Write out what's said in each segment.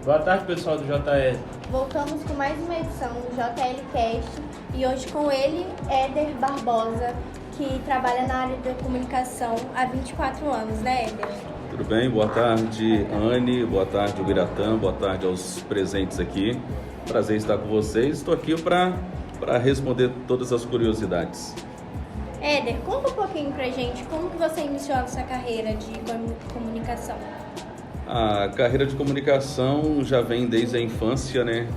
Boa tarde, pessoal do JL. Voltamos com mais uma edição do JL Cast e hoje com ele, Éder Barbosa, que trabalha na área da comunicação há 24 anos, né, Éder? Tudo bem? Boa tarde, Anne, boa tarde, Ubiratã, boa tarde aos presentes aqui. Prazer estar com vocês. Estou aqui para responder todas as curiosidades. Éder, conta um pouquinho pra gente como que você iniciou a sua carreira de comunicação. A carreira de comunicação já vem desde a infância, né?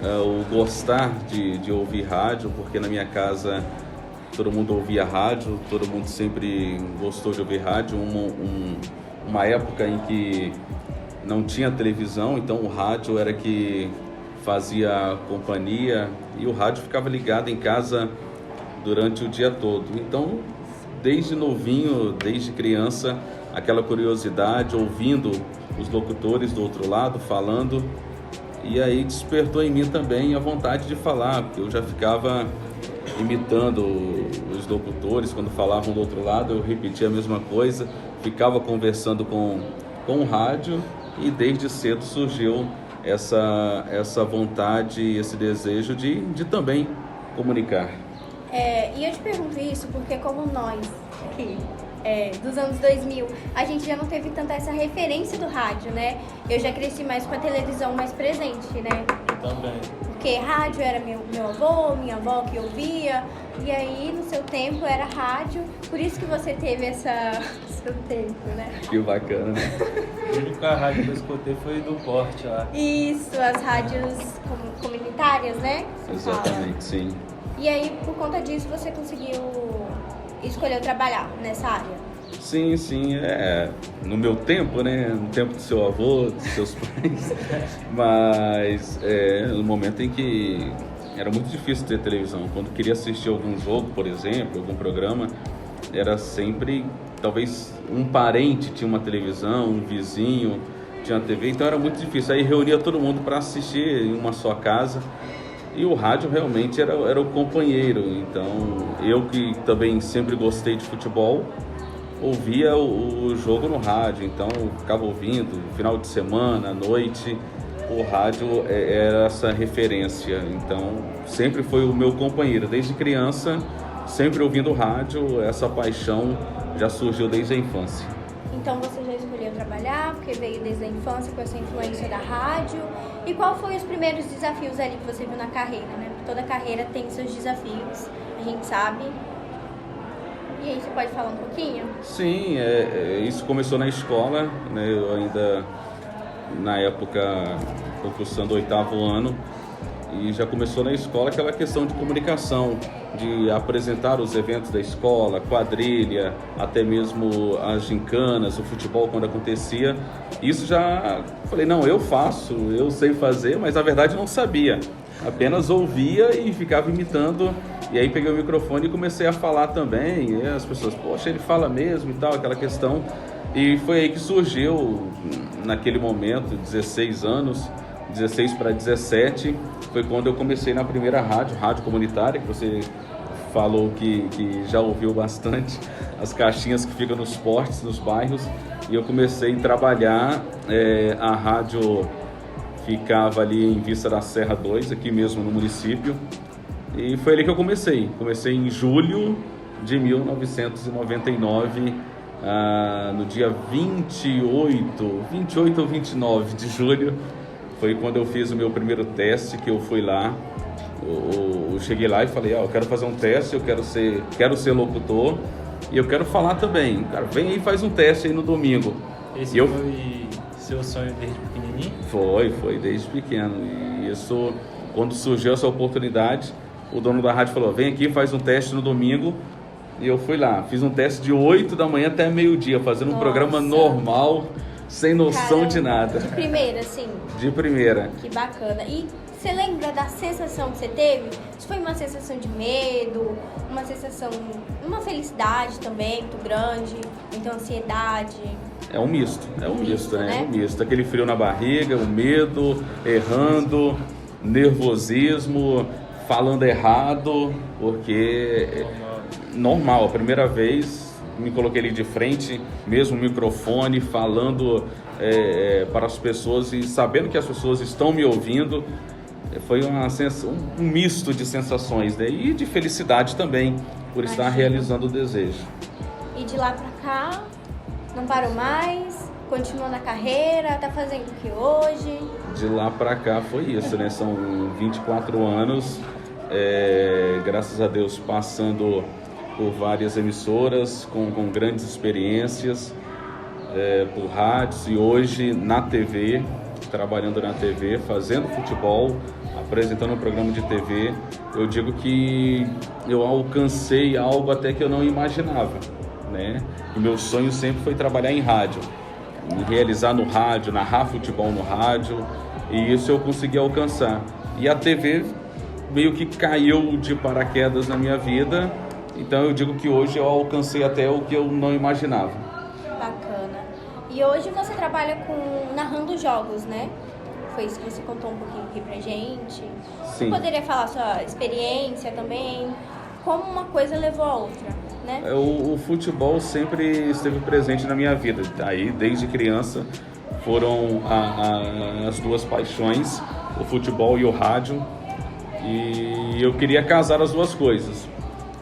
O gostar de ouvir rádio, porque na minha casa todo mundo ouvia rádio, todo mundo sempre gostou de ouvir rádio. Uma época em que não tinha televisão, então o rádio era que fazia companhia e o rádio ficava ligado em casa durante o dia todo. Então, desde novinho, desde criança, aquela curiosidade, ouvindo os locutores do outro lado falando, e aí despertou em mim também a vontade de falar, porque eu já ficava imitando os locutores, quando falavam do outro lado eu repetia a mesma coisa, ficava conversando com o rádio, e desde cedo surgiu essa vontade, esse desejo de também comunicar. E eu te pergunto isso porque como nós aqui dos anos 2000, a gente já não teve tanta essa referência do rádio, né? Eu já cresci mais com a televisão mais presente, né? Também. Porque rádio era meu avô, minha avó que ouvia, e aí no seu tempo era rádio, por isso que você teve seu tempo, né? Que bacana, né? A única rádio que eu escutei foi do Porte lá. Isso, as rádios comunitárias, né? Exatamente, sim. E aí, por conta disso, você conseguiu escolher trabalhar nessa área? Sim, no meu tempo, né, no tempo do seu avô, dos seus pais, mas no momento em que era muito difícil ter televisão, quando queria assistir algum jogo, por exemplo, algum programa, era sempre, talvez um parente tinha uma televisão, um vizinho tinha uma TV, então era muito difícil, aí reunia todo mundo para assistir em uma só casa. E o rádio realmente era o companheiro, então eu que também sempre gostei de futebol, ouvia o jogo no rádio, então eu ficava ouvindo, final de semana, à noite, o rádio era essa referência, então sempre foi o meu companheiro, desde criança, sempre ouvindo rádio, essa paixão já surgiu desde a infância. Então você já escolheu trabalhar, porque veio desde a infância com essa influência da rádio. E qual foi os primeiros desafios ali que você viu na carreira, né? Porque toda carreira tem seus desafios, a gente sabe. E aí, você pode falar um pouquinho? Sim, isso começou na escola, né? Eu ainda, na época, estou cursando o 8º ano, e já começou na escola aquela questão de comunicação, de apresentar os eventos da escola, quadrilha, até mesmo as gincanas, o futebol quando acontecia. Isso já falei, não, eu faço, eu sei fazer, mas na verdade não sabia. Apenas ouvia e ficava imitando, e aí peguei o microfone e comecei a falar também, e as pessoas, poxa, ele fala mesmo e tal, aquela questão. E foi aí que surgiu, naquele momento, 16 anos, 16 para 17, foi quando eu comecei na primeira rádio comunitária, que você falou que já ouviu bastante, as caixinhas que ficam nos portes, nos bairros, e eu comecei a trabalhar, a rádio ficava ali em Vista da Serra 2, aqui mesmo no município, e foi ali que eu comecei em julho de 1999, no dia 28 ou 29 de julho, foi quando eu fiz o meu primeiro teste, que eu fui lá, eu cheguei lá e falei, eu quero fazer um teste, eu quero ser locutor e eu quero falar também. Cara, vem aí e faz um teste aí no domingo. Esse foi seu sonho desde pequenininho? Foi desde pequeno. E isso, quando surgiu essa oportunidade, o dono da rádio falou, vem aqui, faz um teste no domingo. E eu fui lá, fiz um teste de 8 da manhã até meio-dia, fazendo um programa normal, sem noção de nada. De primeira, sim. De primeira. Que bacana. E você lembra da sensação que você teve? Isso foi uma sensação de medo, uma felicidade também muito grande, então ansiedade? É um misto, né? É um misto. Aquele frio na barriga, o medo, errando, nervosismo, falando errado, porque normal, a primeira vez me coloquei ali de frente, mesmo microfone, falando para as pessoas e sabendo que as pessoas estão me ouvindo. Foi um misto de sensações, né? E de felicidade também por estar realizando o desejo. E de lá pra cá, não parou mais? Continuou na carreira? Tá fazendo o que hoje? De lá pra cá foi isso, né? São 24 anos, graças a Deus, passando por várias emissoras, com grandes experiências, por rádios e hoje na TV, trabalhando na TV, fazendo futebol, apresentando um programa de TV. Eu digo que eu alcancei algo até que eu não imaginava, né? E meu sonho sempre foi trabalhar em rádio, me realizar no rádio, narrar futebol no rádio, e isso eu consegui alcançar. E a TV meio que caiu de paraquedas na minha vida, então eu digo que hoje eu alcancei até o que eu não imaginava. Bacana. E hoje você trabalha narrando jogos, né? Foi isso que você contou um pouquinho aqui pra gente. Sim. Você poderia falar sua experiência também? Como uma coisa levou a outra, né? O futebol sempre esteve presente na minha vida. Aí, desde criança, foram as duas paixões, o futebol e o rádio. E eu queria casar as duas coisas.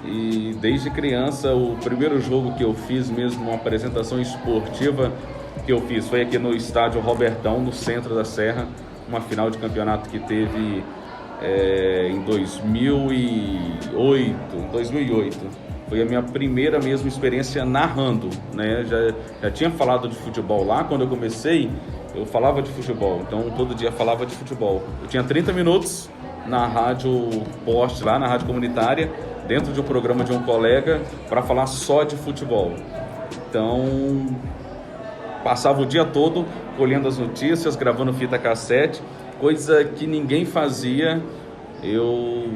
E desde criança, o primeiro jogo que eu fiz mesmo, uma apresentação esportiva que eu fiz, foi aqui no estádio Robertão, no centro da Serra, uma final de campeonato que teve em 2008. Foi a minha primeira mesmo experiência narrando, né? Já tinha falado de futebol lá, quando eu comecei, eu falava de futebol, então todo dia falava de futebol. Eu tinha 30 minutos na rádio Poste, lá na rádio comunitária, dentro de um programa de um colega, para falar só de futebol. Então, passava o dia todo colhendo as notícias, gravando fita cassete, coisa que ninguém fazia. Eu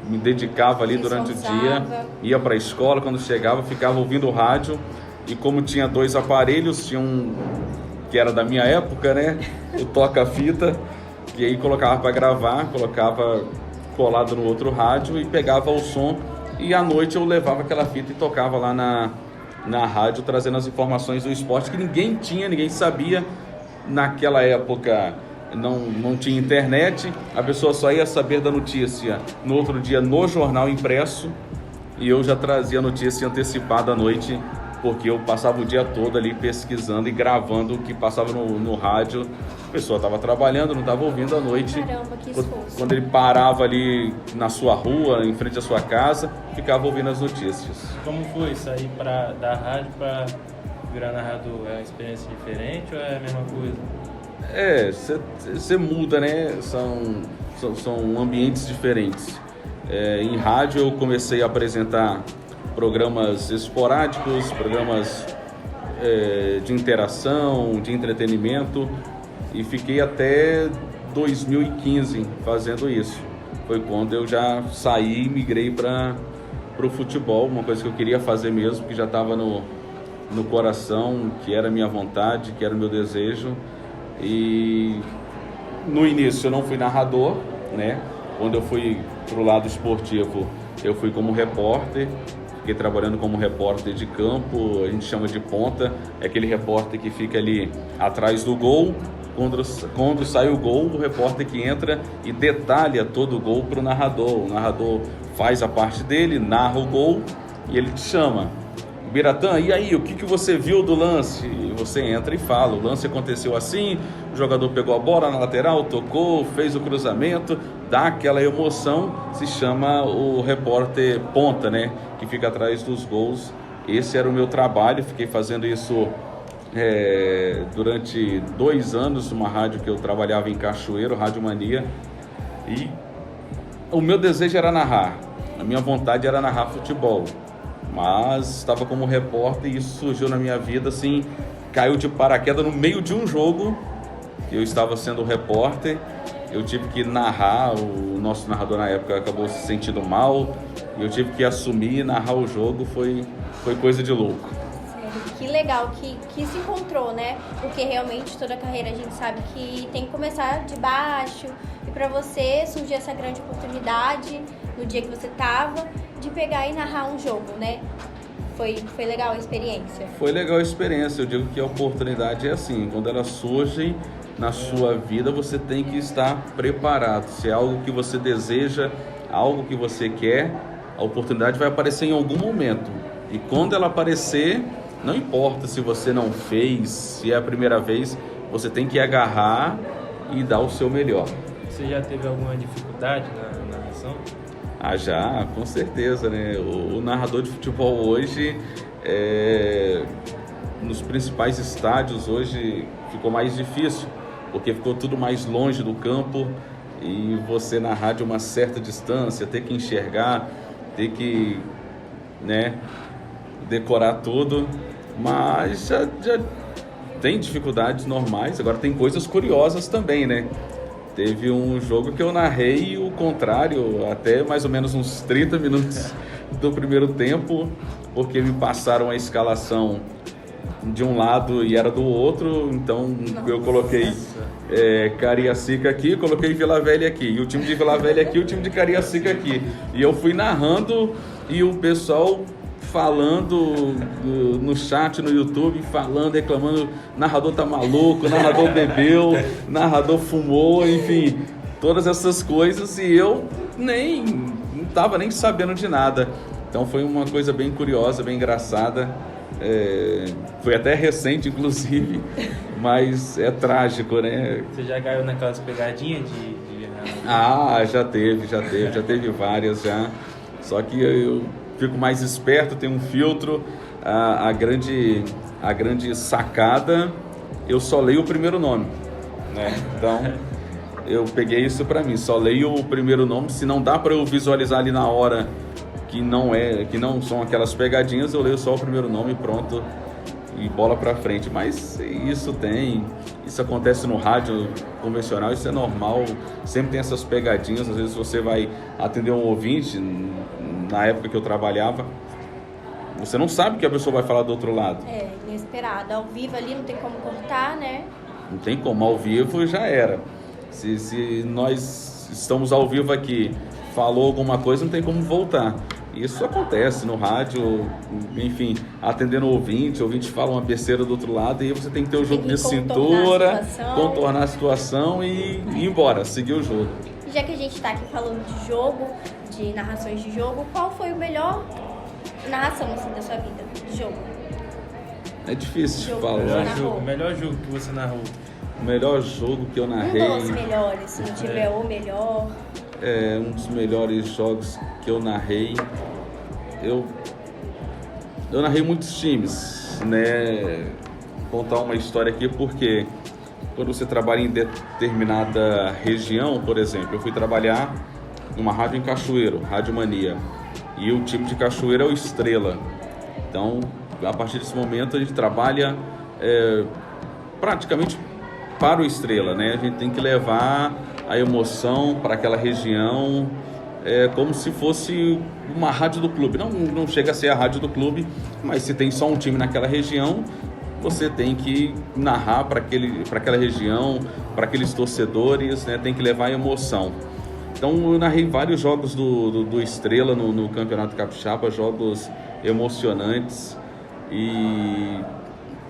me dedicava ali durante o dia, ia para a escola, quando chegava, ficava ouvindo o rádio, e como tinha 2 aparelhos, tinha um que era da minha época, né, o toca-fita, e aí colocava para gravar, colocava colado no outro rádio e pegava o som, e à noite eu levava aquela fita e tocava lá na rádio, trazendo as informações do esporte que ninguém sabia. Naquela época não tinha internet, a pessoa só ia saber da notícia no outro dia no jornal impresso, e eu já trazia a notícia antecipada à noite, porque eu passava o dia todo ali pesquisando e gravando o que passava no rádio. A pessoa estava trabalhando, não estava ouvindo à noite. Caramba, que esforço. Quando ele parava ali na sua rua, em frente à sua casa, ficava ouvindo as notícias. Como foi sair da rádio para virar narrador? É uma experiência diferente ou é a mesma coisa? Você muda, né? São ambientes diferentes. Em rádio eu comecei a apresentar programas esporádicos, programas de interação, de entretenimento, e fiquei até 2015 fazendo isso. Foi quando eu já saí e migrei para o futebol, uma coisa que eu queria fazer mesmo, que já estava no coração, que era a minha vontade, que era o meu desejo. E no início eu não fui narrador, né? Quando eu fui para o lado esportivo, eu fui como repórter. Fiquei trabalhando como repórter de campo, a gente chama de ponta, é aquele repórter que fica ali atrás do gol. Quando sai o gol, o repórter que entra e detalha todo o gol para o narrador. O narrador faz a parte dele, narra o gol e ele te chama. Biratã, e aí, o que você viu do lance? E você entra e fala, o lance aconteceu assim, o jogador pegou a bola na lateral, tocou, fez o cruzamento, dá aquela emoção, se chama o repórter ponta, né? Que fica atrás dos gols. Esse era o meu trabalho, fiquei fazendo isso durante 2 anos, numa rádio que eu trabalhava em Cachoeiro, Rádio Mania, e o meu desejo era narrar, a minha vontade era narrar futebol, mas estava como repórter e isso surgiu na minha vida, assim, caiu de paraquedas no meio de um jogo, que eu estava sendo repórter, eu tive que narrar, o nosso narrador na época acabou se sentindo mal, e eu tive que assumir e narrar o jogo, foi coisa de louco. Que legal que se encontrou, né? Porque realmente toda carreira a gente sabe que tem que começar de baixo, e para você surgiu essa grande oportunidade no dia que você tava de pegar e narrar um jogo, né? Foi legal a experiência? Foi legal a experiência. Eu digo que a oportunidade é assim, quando ela surge na sua vida, você tem que estar preparado. Se é algo que você deseja, algo que você quer, a oportunidade vai aparecer em algum momento. E quando ela aparecer, não importa se você não fez, se é a primeira vez, você tem que agarrar e dar o seu melhor. Você já teve alguma dificuldade na narração? Já, com certeza, né? O narrador de futebol hoje, nos principais estádios hoje, ficou mais difícil, porque ficou tudo mais longe do campo e você narrar de uma certa distância, ter que enxergar, ter que, né, decorar tudo, mas já tem dificuldades normais. Agora tem coisas curiosas também, né? Teve um jogo que eu narrei o contrário, até mais ou menos uns 30 minutos do primeiro tempo, porque me passaram a escalação de um lado e era do outro, então eu coloquei Cariacica aqui, coloquei Vila Velha aqui, e o time de Vila Velha aqui, o time de Cariacica aqui. E eu fui narrando e o pessoal falando no chat, no YouTube, falando, reclamando, narrador tá maluco, narrador bebeu, narrador fumou, enfim, todas essas coisas, e eu não tava nem sabendo de nada. Então foi uma coisa bem curiosa, bem engraçada, foi até recente, inclusive, mas é trágico, né? Você já caiu naquelas pegadinhas de... Já teve várias já, só que eu fico mais esperto, tem um filtro. A grande sacada, eu só leio o primeiro nome, né? Então eu peguei isso pra mim, só leio o primeiro nome. Se não dá pra eu visualizar ali na hora que não são aquelas pegadinhas, eu leio só o primeiro nome e pronto, e bola pra frente. Mas isso acontece no rádio convencional, isso é normal, sempre tem essas pegadinhas. Às vezes você vai atender um ouvinte, na época que eu trabalhava, você não sabe o que a pessoa vai falar do outro lado. Inesperado. Ao vivo ali não tem como cortar, né? Não tem como, ao vivo já era. Se nós estamos ao vivo aqui, falou alguma coisa, não tem como voltar. Isso acontece no rádio, enfim, atendendo o ouvinte fala uma besteira do outro lado, e aí você tem que ter o jogo de cintura, contornar a situação e ir embora, seguir o jogo. Já que a gente está aqui falando de jogo, de narrações de jogo, qual foi o melhor narração assim, da sua vida, de jogo? É difícil de falar. O melhor jogo que você narrou? O melhor jogo que eu narrei... Um dos melhores, se não tiver o melhor... Um dos melhores jogos que eu narrei... Eu narrei muitos times, né? Vou contar uma história aqui, porque quando você trabalha em determinada região, por exemplo, eu fui trabalhar numa rádio em Cachoeiro, Rádio Mania, e o time de Cachoeiro é o Estrela. Então, a partir desse momento, a gente trabalha praticamente para o Estrela, né? A gente tem que levar a emoção para aquela região, como se fosse uma rádio do clube. Não chega a ser a rádio do clube, mas se tem só um time naquela região, você tem que narrar para aquela região, para aqueles torcedores, né? Tem que levar emoção. Então eu narrei vários jogos do Estrela no Campeonato Capixaba, jogos emocionantes, e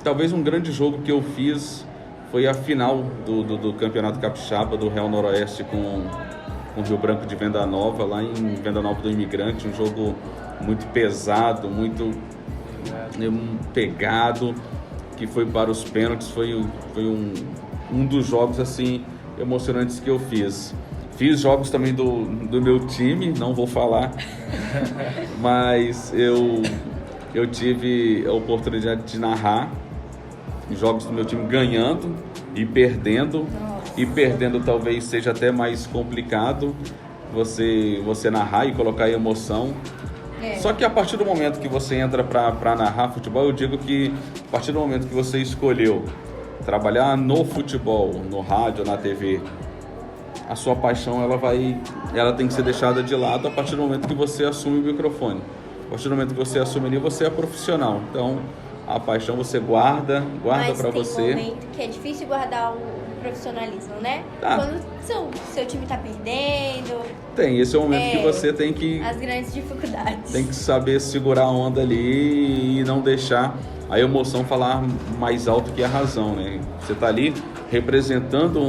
talvez um grande jogo que eu fiz foi a final do Campeonato Capixaba, do Real Noroeste com o Rio Branco de Venda Nova, lá em Venda Nova do Imigrante, um jogo muito pesado, muito pegado, que foi para os pênaltis. Foi um dos jogos assim emocionantes que eu fiz. Fiz jogos também do meu time, não vou falar, mas eu tive a oportunidade de narrar jogos do meu time ganhando e perdendo. E perdendo talvez seja até mais complicado você narrar e colocar emoção. Só que a partir do momento que você entra para narrar futebol, eu digo que a partir do momento que você escolheu trabalhar no futebol, no rádio, na TV, a sua paixão ela tem que ser deixada de lado a partir do momento que você assume o microfone. A partir do momento que você assume ali, você é profissional. Então, a paixão você guarda para você. Mas tem momento que é difícil guardar o profissionalismo, né? Quando seu time tá perdendo. Tem, esse é o momento que você tem que... As grandes dificuldades. Tem que saber segurar a onda ali e não deixar a emoção falar mais alto que a razão, né? Você tá ali representando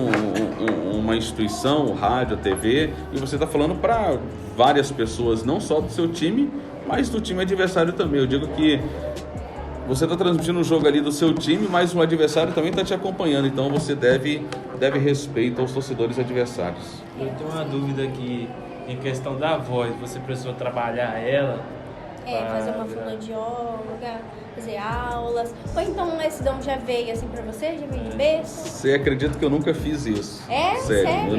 uma instituição, o rádio, a TV, e você tá falando para várias pessoas, não só do seu time, mas do time adversário também. Eu digo que você está transmitindo o jogo ali do seu time, mas o adversário também está te acompanhando. Então você deve respeito aos torcedores adversários. Eu tenho uma dúvida aqui em questão da voz. Você precisou trabalhar ela? Fazer uma fonoaudióloga, fazer aulas. Ou então esse dom já veio assim pra você? Já veio de berço? Você acredita que eu nunca fiz isso? Sério?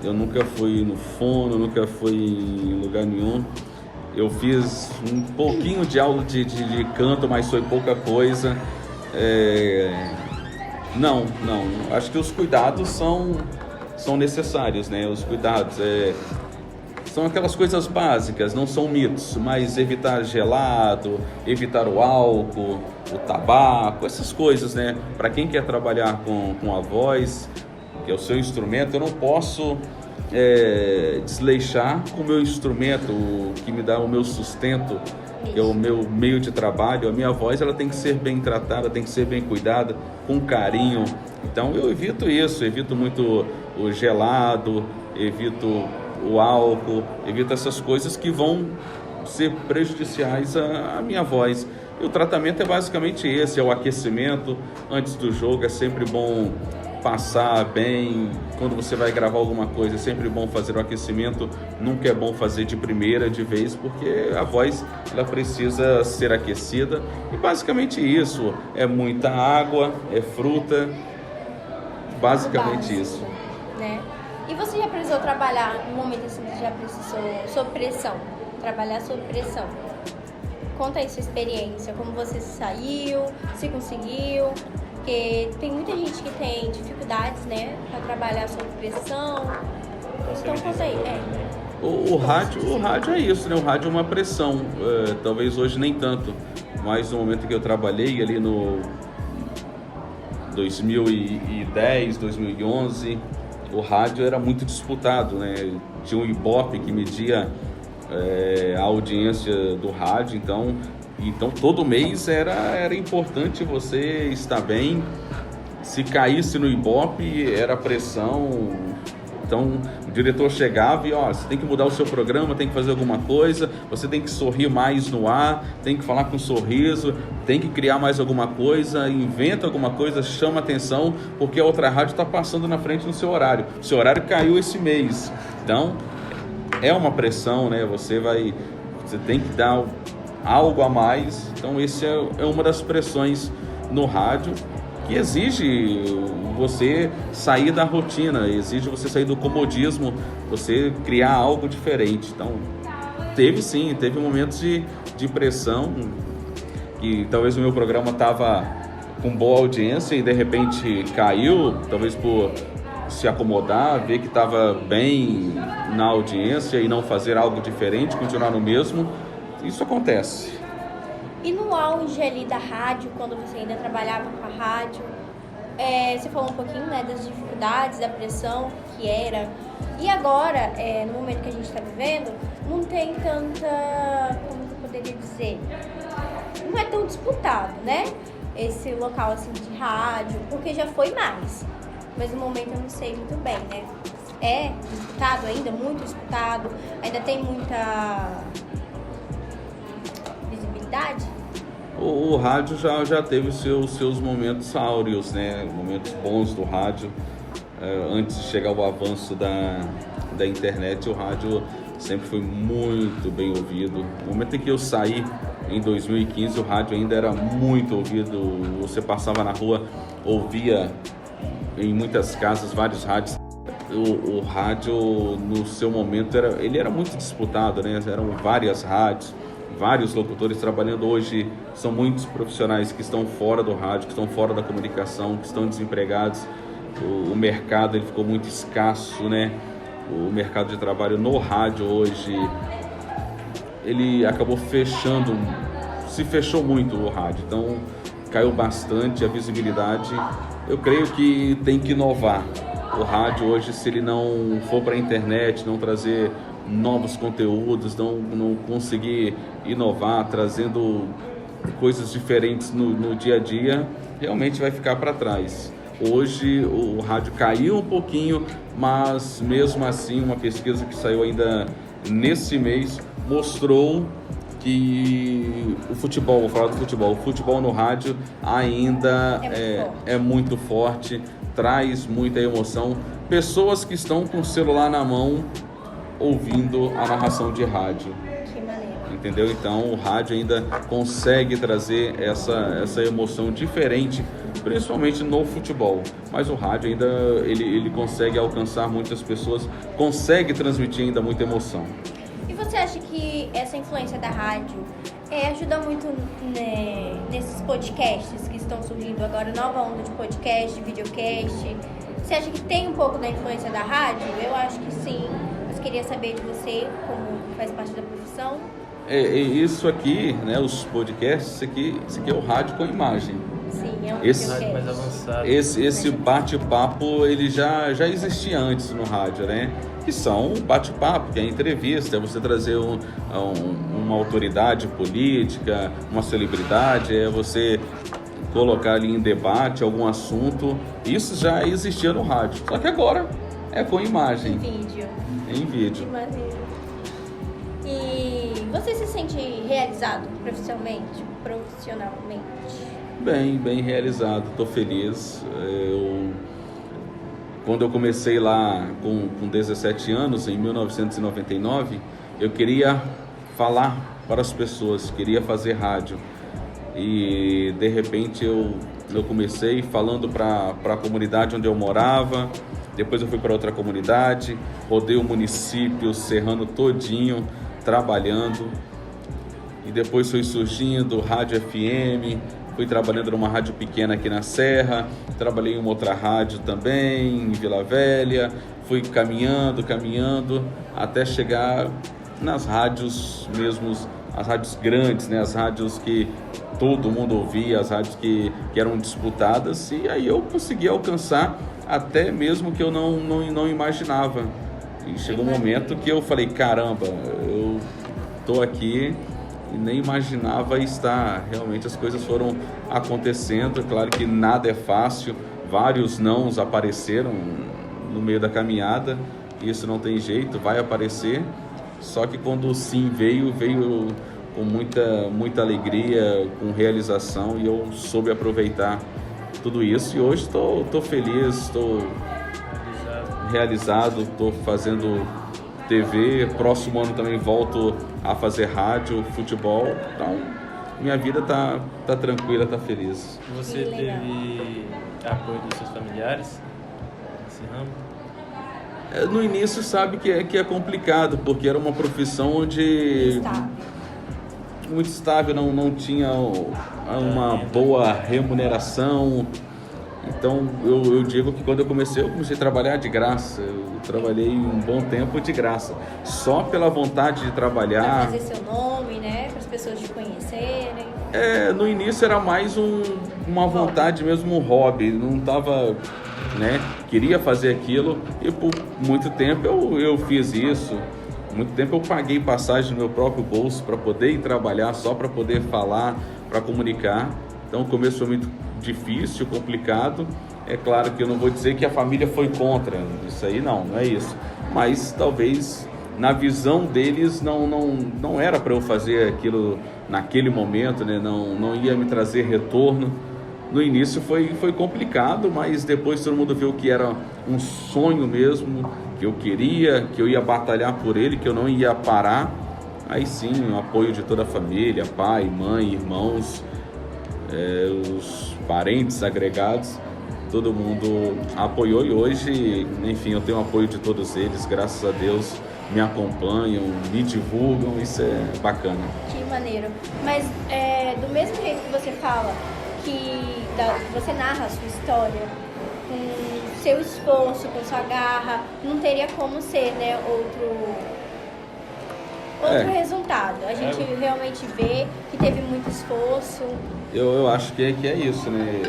Eu nunca fui no fono, nunca fui em lugar nenhum. Eu fiz um pouquinho de aula de canto, mas foi pouca coisa. Não. Acho que os cuidados são necessários, né? Os cuidados são aquelas coisas básicas, não são mitos, mas evitar gelado, evitar o álcool, o tabaco, essas coisas, né? Para quem quer trabalhar com a voz, que é o seu instrumento, eu não posso desleixar com o meu instrumento, o que me dá o meu sustento, que é o meu meio de trabalho. A minha voz, ela tem que ser bem tratada, tem que ser bem cuidada, com carinho. Então eu evito isso, evito muito o gelado, evito o álcool, evito essas coisas que vão ser prejudiciais à minha voz. E o tratamento é basicamente esse, é o aquecimento antes do jogo. É sempre bom passar bem, quando você vai gravar alguma coisa, é sempre bom fazer o aquecimento. Nunca é bom fazer de primeira, de vez, porque a voz, ela precisa ser aquecida. E basicamente isso, é muita água, é fruta, basicamente isso, né? E você já precisou trabalhar, no momento assim, você já precisou, sob pressão, trabalhar sob pressão? Conta aí sua experiência, como você saiu, se conseguiu, porque tem muita gente que tem dificuldades, né, para trabalhar sob pressão. Então conta aí. O rádio é isso, né? O rádio é uma pressão, talvez hoje nem tanto, mas no momento que eu trabalhei ali no 2010, 2011, o rádio era muito disputado, né? Tinha um Ibope que media a audiência do rádio, então todo mês era importante você estar bem. Se caísse no Ibope, era pressão. Então o diretor chegava e você tem que mudar o seu programa, tem que fazer alguma coisa, você tem que sorrir mais no ar, tem que falar com sorriso, tem que criar mais alguma coisa, inventa alguma coisa, chama atenção, porque a outra rádio está passando na frente no seu horário. O seu horário caiu esse mês. Então é uma pressão, né? Você tem que dar algo a mais. Então esse é uma das pressões no rádio, que exige você sair da rotina, exige você sair do comodismo, você criar algo diferente. Então teve momentos de pressão, que talvez o meu programa estava com boa audiência e de repente caiu, talvez por se acomodar, ver que estava bem na audiência e não fazer algo diferente, continuar no mesmo. Isso acontece. E no auge ali da rádio, quando você ainda trabalhava com a rádio, você falou um pouquinho, né, das dificuldades, da pressão que era. E agora, no momento que a gente está vivendo, não tem tanta, como eu poderia dizer, não é tão disputado, né? Esse local assim de rádio, porque já foi mais. Mas no momento eu não sei muito bem, né? É disputado ainda, muito disputado, ainda tem muita visibilidade. O rádio já teve seus momentos áureos, né? Momentos bons do rádio. Antes de chegar o avanço da internet, o rádio sempre foi muito bem ouvido. No momento em que eu saí, em 2015, o rádio ainda era muito ouvido. Você passava na rua, ouvia em muitas casas vários rádios. O rádio, no seu momento, ele era muito disputado, né? Eram várias rádios, vários locutores trabalhando. Hoje são muitos profissionais que estão fora do rádio, que estão fora da comunicação, que estão desempregados. O mercado, ele ficou muito escasso, né? O mercado de trabalho no rádio hoje, ele acabou fechando se fechou muito o rádio, então caiu bastante a visibilidade. Eu creio que tem que inovar o rádio hoje, se ele não for para a internet, não trazer novos conteúdos, não conseguir inovar, trazendo coisas diferentes no dia a dia, realmente vai ficar para trás. Hoje o rádio caiu um pouquinho, mas mesmo assim uma pesquisa que saiu ainda nesse mês mostrou que o futebol, vou falar do futebol, o futebol no rádio ainda é muito forte, traz muita emoção. Pessoas que estão com o celular na mão ouvindo a narração de rádio. Que maneiro. Entendeu? Então o rádio ainda consegue trazer essa emoção diferente, principalmente no futebol. Mas o rádio ainda ele consegue alcançar muitas pessoas, consegue transmitir ainda muita emoção. E você acha que essa influência da rádio ajuda muito, né, nesses podcasts que estão surgindo agora, nova onda de podcast, videocast? Você acha que tem um pouco da influência da rádio? Eu acho que sim. Mas queria saber de você, como faz parte da profissão. Isso aqui, né, os podcasts, isso aqui é o rádio com imagem. Sim, é um rádio mais avançado. Esse bate-papo, ele já existia antes no rádio, né? Que são bate-papo, que é entrevista, é você trazer uma autoridade política, uma celebridade, é você colocar ali em debate algum assunto. Isso já existia no rádio, só que agora é com imagem. Em vídeo. Que maneiro. E você se sente realizado profissionalmente? Bem realizado, estou feliz. Quando eu comecei lá com 17 anos, em 1999, eu queria falar para as pessoas, queria fazer rádio. E de repente eu comecei falando para a comunidade onde eu morava, depois eu fui para outra comunidade, rodei o município serrano todinho, trabalhando. E depois foi surgindo rádio FM, fui trabalhando numa rádio pequena aqui na Serra, trabalhei em uma outra rádio também, em Vila Velha, fui caminhando, até chegar nas rádios mesmo, as rádios grandes, né? As rádios que todo mundo ouvia, as rádios que eram disputadas, e aí eu consegui alcançar até mesmo que eu não imaginava. E chegou um momento que eu falei, caramba, eu tô aqui e nem imaginava estar. Realmente as coisas foram acontecendo. Claro que nada é fácil, vários nãos apareceram no meio da caminhada, isso não tem jeito, vai aparecer. Só que quando o sim veio com muita alegria, com realização, e eu soube aproveitar tudo isso. E hoje estou feliz, estou realizado, estou fazendo TV, próximo ano também volto a fazer rádio, futebol, então minha vida tá tranquila, tá feliz. Você teve apoio dos seus familiares nesse ramo? No início sabe que é complicado, porque era uma profissão onde muito estável, não tinha uma boa remuneração. Então eu digo que quando eu comecei a trabalhar de graça. Eu trabalhei um bom tempo de graça, só pela vontade de trabalhar. Pra fazer seu nome, né? Para as pessoas te conhecerem. No início era mais uma vontade mesmo, um hobby. Não tava, né? Queria fazer aquilo e por muito tempo eu fiz isso. Muito tempo eu paguei passagem no meu próprio bolso para poder ir trabalhar, só para poder falar, para comunicar. Então o começo foi muito difícil, complicado. É claro que eu não vou dizer que a família foi contra, isso aí não é isso. Mas talvez na visão deles não era para eu fazer aquilo naquele momento, né? Não ia me trazer retorno. No início foi complicado, mas depois todo mundo viu que era um sonho mesmo, que eu queria, que eu ia batalhar por ele, que eu não ia parar. Aí sim, o apoio de toda a família, pai, mãe, irmãos, os parentes agregados, todo mundo apoiou e hoje, enfim, eu tenho o apoio de todos eles, graças a Deus, me acompanham, me divulgam, isso é bacana. Que maneiro. Mas do mesmo jeito que você fala, você narra a sua história com seu esforço, com sua garra, não teria como ser, né, outro resultado. A gente realmente vê que teve muito esforço. Eu acho que é isso, né?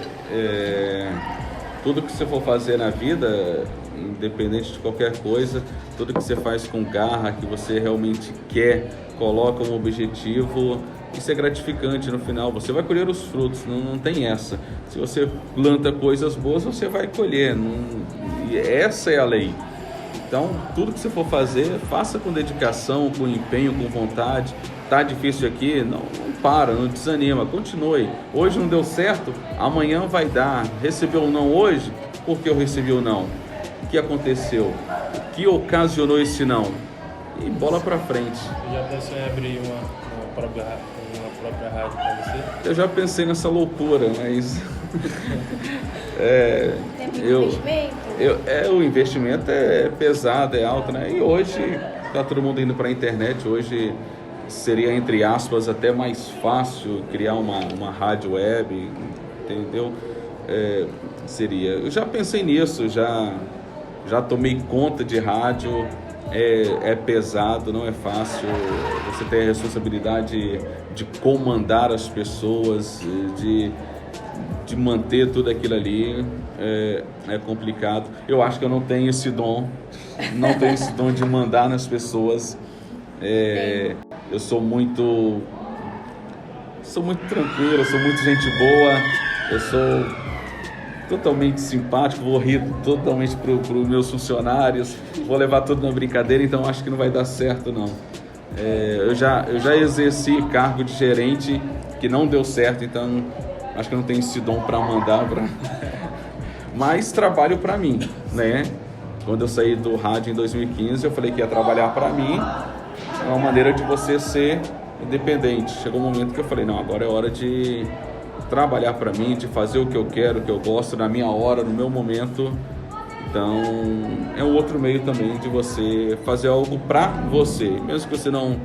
Tudo que você for fazer na vida, independente de qualquer coisa, tudo que você faz com garra, que você realmente quer, coloca um objetivo, isso é gratificante no final. Você vai colher os frutos, não tem essa. Se você planta coisas boas, você vai colher. E essa é a lei. Então, tudo que você for fazer, faça com dedicação, com empenho, com vontade. Tá difícil aqui? Não para, não desanima, continue. Hoje não deu certo, amanhã vai dar. Recebeu um não hoje? Por que eu recebi o não? O que aconteceu? O que ocasionou esse não? E bola pra frente. Você já pensou em abrir uma própria rádio pra você? Eu já pensei nessa loucura, mas... investimento? O investimento é pesado, é alto, né? E hoje tá todo mundo indo para a internet. Hoje seria, entre aspas, até mais fácil criar uma rádio web, entendeu? Seria. Eu já pensei nisso, já tomei conta de rádio. É pesado, não é fácil. Você tem a responsabilidade de comandar as pessoas, de manter tudo aquilo ali. É complicado. Eu acho que eu não tenho esse dom. Não tenho esse dom de mandar nas pessoas. Eu sou muito tranquilo, eu sou muito gente boa, eu sou totalmente simpático, vou rir totalmente para os meus funcionários, vou levar tudo na brincadeira, então acho que não vai dar certo não. Eu já exerci cargo de gerente que não deu certo, então acho que eu não tenho esse dom para mandar, mas trabalho para mim, né? Quando eu saí do rádio em 2015, eu falei que ia trabalhar para mim. É uma maneira de você ser independente. Chegou um momento que eu falei, não, agora é hora de trabalhar para mim, de fazer o que eu quero, o que eu gosto, na minha hora, no meu momento. Então, é um outro meio também de você fazer algo para você. Mesmo que você não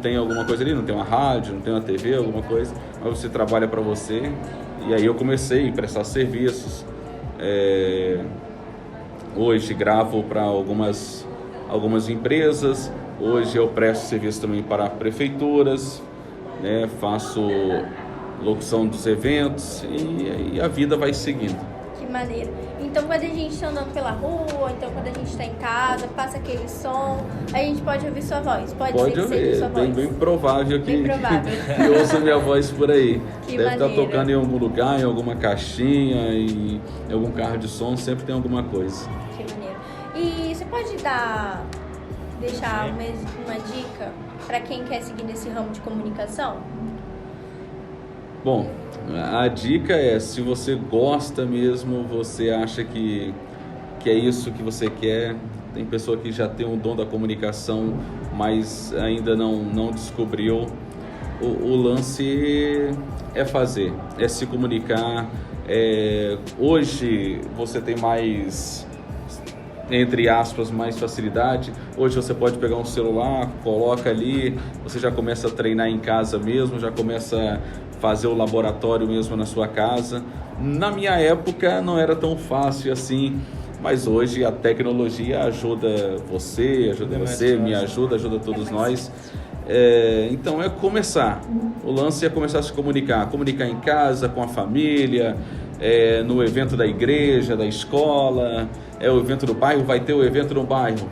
tenha alguma coisa ali, não tenha uma rádio, não tenha uma TV, alguma coisa, mas você trabalha para você. E aí eu comecei a prestar serviços. Hoje gravo para algumas empresas. Hoje eu presto serviço também para prefeituras, né? Faço locução dos eventos e a vida vai seguindo. Que maneiro. Então quando a gente está andando pela rua, então quando a gente está em casa, passa aquele som, a gente pode ouvir sua voz. Pode ser que seja sua voz. Bem provável que ouça minha voz por aí. Que deve maneiro. estar tocando em algum lugar, em alguma caixinha, em algum carro de som, sempre tem alguma coisa. Que maneiro. E você pode deixar uma dica para quem quer seguir nesse ramo de comunicação? Bom, a dica é, se você gosta mesmo, você acha que é isso que você quer, tem pessoa que já tem o dom da comunicação, mas ainda não descobriu, o lance é fazer, é se comunicar. Hoje você tem mais, entre aspas, mais facilidade. Hoje você pode pegar um celular, coloca ali, você já começa a treinar em casa mesmo, já começa a fazer o laboratório mesmo na sua casa. Na minha época não era tão fácil assim, mas hoje a tecnologia ajuda você, me ajuda todos nós. Então é começar. O lance é começar a se comunicar em casa, com a família, no evento da igreja, da escola, o evento do bairro, vai ter o evento no bairro.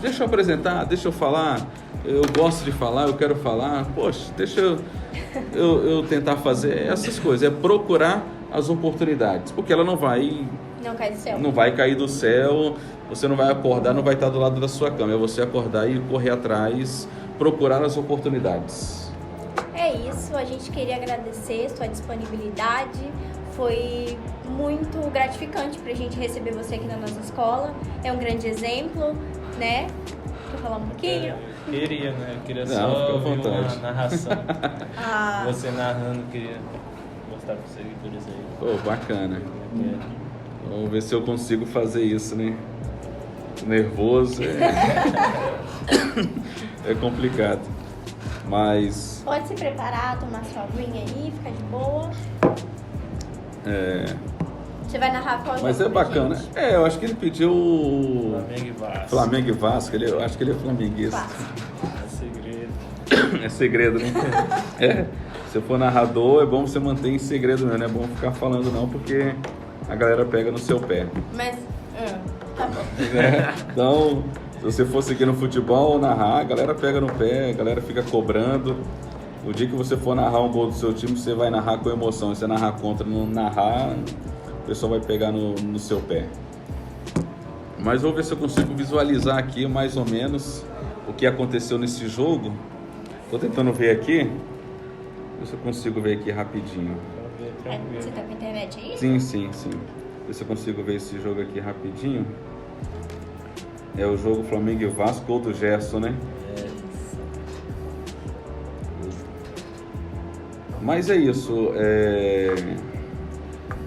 Deixa eu apresentar, deixa eu falar, eu gosto de falar, eu quero falar, poxa, deixa eu tentar fazer essas coisas, procurar as oportunidades, porque ela não vai cair do céu, você não vai acordar, não vai estar do lado da sua cama, é você acordar e correr atrás, procurar as oportunidades. É isso, a gente queria agradecer sua disponibilidade, foi muito gratificante pra gente receber você aqui na nossa escola, é um grande exemplo, né? Quer falar um pouquinho? Queria, né? Eu queria só ouvir uma narração. Você narrando, queria mostrar para os seguidores aí. Bacana. Vamos ver se eu consigo fazer isso, né? Nervoso. É complicado. Mas... Pode se preparar, tomar sua aguinha aí, ficar de boa. Você vai narrar qual? Mas é bacana. Eu acho que ele pediu Flamengo e Vasco. Eu acho que ele é flamenguista. É segredo, né? Se for narrador, é bom você manter em segredo mesmo, não é bom ficar falando não, porque a galera pega no seu pé. Mas, tá bom. Então, se você for seguir no futebol ou narrar, a galera pega no pé, a galera fica cobrando. O dia que você for narrar um gol do seu time, você vai narrar com emoção. Se você narrar contra, não narrar, o pessoal vai pegar no seu pé. Mas vou ver se eu consigo visualizar aqui mais ou menos o que aconteceu nesse jogo. Tô tentando ver aqui. Ver se eu consigo ver aqui rapidinho. Você tá com a internet aí? Sim. Ver se eu consigo ver esse jogo aqui rapidinho. É o jogo Flamengo e Vasco, gol do Gerson, né? Mas é isso.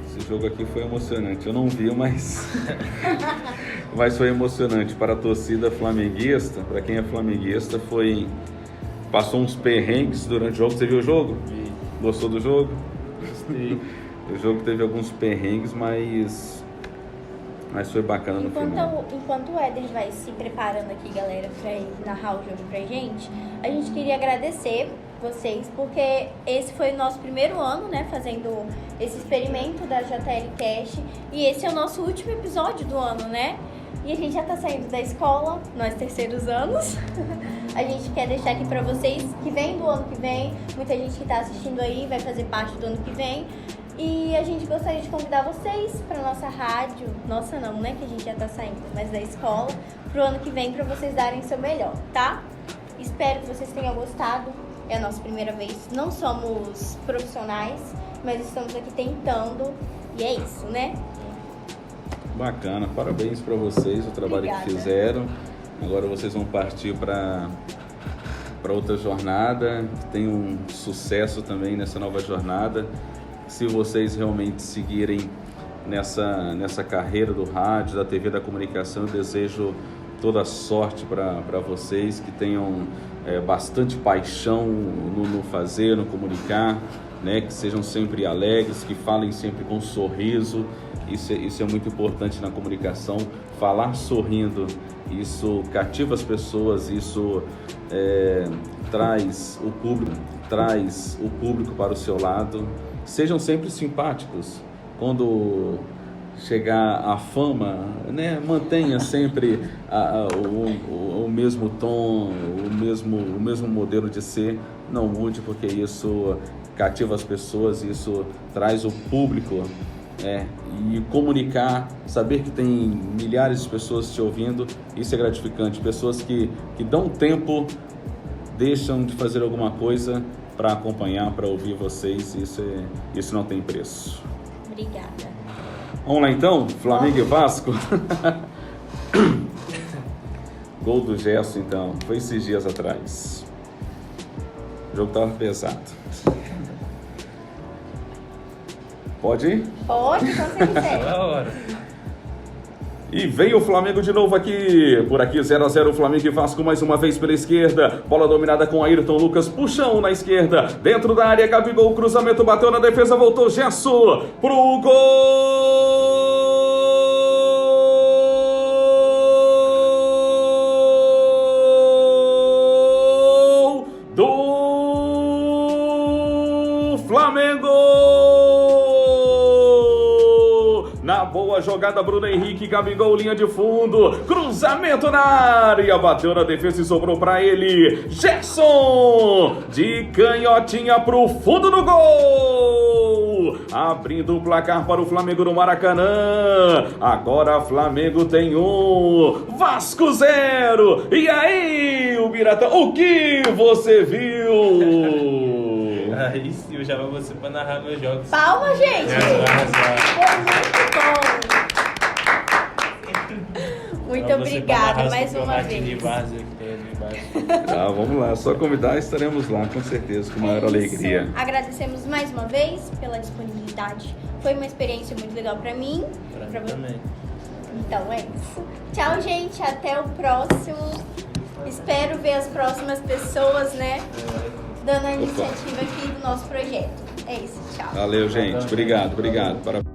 Esse jogo aqui foi emocionante. Eu não vi, mas foi emocionante para a torcida flamenguista. Para quem é flamenguista, passou uns perrengues durante o jogo. Você viu o jogo? Vi. Gostou do jogo? Gostei. O jogo teve alguns perrengues, mas foi bacana no final. Enquanto o Éder vai se preparando aqui, galera, pra ir narrar o jogo pra gente, a gente queria agradecer vocês, porque esse foi o nosso primeiro ano, né, fazendo esse experimento da JL Cash, e esse é o nosso último episódio do ano, né? E a gente já tá saindo da escola, nós terceiros anos. A gente quer deixar aqui pra vocês que vem do ano que vem, muita gente que tá assistindo aí vai fazer parte do ano que vem. E a gente gostaria de convidar vocês para nossa rádio, nossa não, né, que a gente já tá saindo, mas da escola, pro ano que vem, para vocês darem o seu melhor, tá? Espero que vocês tenham gostado, é a nossa primeira vez, não somos profissionais, mas estamos aqui tentando, e é isso, né? Bacana, parabéns para vocês, o trabalho Obrigada. que fizeram. Agora vocês vão partir para outra jornada, que tenham sucesso também nessa nova jornada. Se vocês realmente seguirem nessa carreira do rádio, da TV, da comunicação, eu desejo toda a sorte para vocês, que tenham bastante paixão no fazer, no comunicar, né? Que sejam sempre alegres, que falem sempre com um sorriso. Isso é muito importante na comunicação, falar sorrindo, isso cativa as pessoas, isso traz o público para o seu lado. Sejam sempre simpáticos. Quando chegar a fama, né, mantenha sempre o mesmo tom, o mesmo modelo de ser. Não mude, porque isso cativa as pessoas, isso traz o público. E comunicar, saber que tem milhares de pessoas te ouvindo, isso é gratificante. Pessoas que dão tempo, deixam de fazer alguma coisa para acompanhar, para ouvir vocês, isso não tem preço. Obrigada. Vamos lá então, Flamengo e Vasco. Gol do Gerson então, foi esses dias atrás. O jogo tava pesado. Pode ir? Pode, só se quiser. Da hora. E vem o Flamengo de novo aqui. Por aqui 0-0 Flamengo e Vasco mais uma vez pela esquerda. Bola dominada com Ayrton Lucas, puxão na esquerda. Dentro da área, Gabigol, cruzamento, bateu na defesa, voltou Gerson pro gol do Flamengo. Na boa jogada, Bruno Henrique, Gabigol, linha de fundo, cruzamento na área, bateu na defesa e sobrou pra ele, Gerson, de canhotinha pro fundo do gol, abrindo o placar para o Flamengo no Maracanã. Agora Flamengo tem 1, Vasco 0. E aí, o Biratã, o que você viu? Aí sim, eu já vou você pra narrar meus jogos. Palma, gente! Foi muito bom! Muito obrigada mais uma vez. Vamos lá, só convidar, estaremos lá com certeza, com maior alegria. Agradecemos mais uma vez pela disponibilidade. Foi uma experiência muito legal pra mim. Pra mim também. Então é isso. Tchau, gente. Até o próximo. Espero ver as próximas pessoas, né? Dando a iniciativa aqui do nosso projeto. É isso, tchau. Valeu, gente. Obrigado. Parabéns.